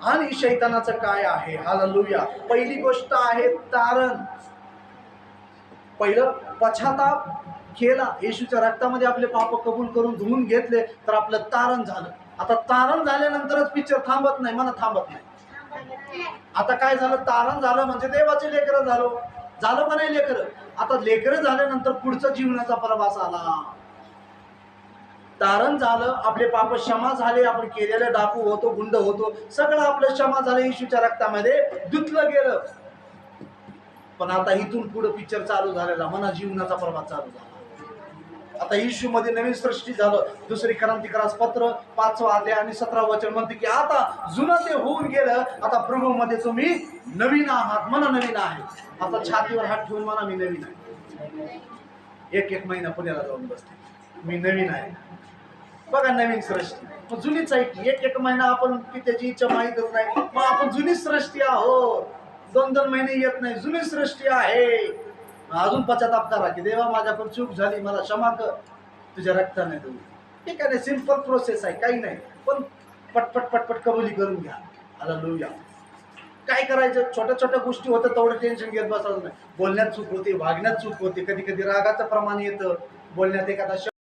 आणि शैतानाचं काय आहे. हालेलुया. पहिली गोष्ट आहे तारण. पहिलं पश्चाताप केला, येशूच्या रक्तामध्ये आपले पाप कबूल करून धुवून घेतले, तर आपलं तारण झालं. आता तारण झाल्यानंतरच पिक्चर थांबत नाही, मला थांबत नाही. आता काय झालं, तारण झालं म्हणजे देवाचे लेकरं झालो. झालं का नाही लेकरं? आता लेकरं झाल्यानंतर पुढचा जीवनाचा प्रवास आला. तारण झालं, आपले पाप क्षमा झाले, आपण केलेले डाकू होतो, गुंड होतो, सगळं आपलं क्षमा झालं, येशूच्या रक्तामध्ये धुतलं गेलं. पण आता इथून पुढे पिक्चर चालू झालेला, मना जीवनाचा प्रवास चालू झाला. आता येशू मध्ये नवीन सृष्टी झालं. दुसरी क्रांतिकारास पत्र 5वा अध्याय आणि 17व वचन म्हणते की आता जुनं ते होऊन गेलं, आता प्रभू मध्ये तुम्ही नवीन आहात. मना नवीन आहे. आता छातीवर हात ठेवून म्हणा मी नवीन आहे. एक महिना पुण्याला जाऊन बसते, मी नवीन आहे. बघा नवीन सृष्टी. मग जुनीच आहे की एक महिना आपण की त्याची इच्छा माहीतच नाही, मग आपण जुनी सृष्टी आहोत. 2 महिने येत नाही, जुनी सृष्टी आहे. अजून पश्चाताप करा की देवा माझ्याकडून चूक झाली, मला क्षमा कर, तुझ्या रक्ताने देऊ. ठीक आहे, सिंपल प्रोसेस आहे, काही नाही. पण पटपट पटपट कबुली करून घ्या. हालेलुया. काय करायचं, छोट्या छोट्या गोष्टी होतं तेवढं टेन्शन घेत बसायचं नाही. बोलण्यात चूक होते, वागण्यात चूक होते, कधी कधी रागाचं प्रमाण येतं, बोलण्यात एखादा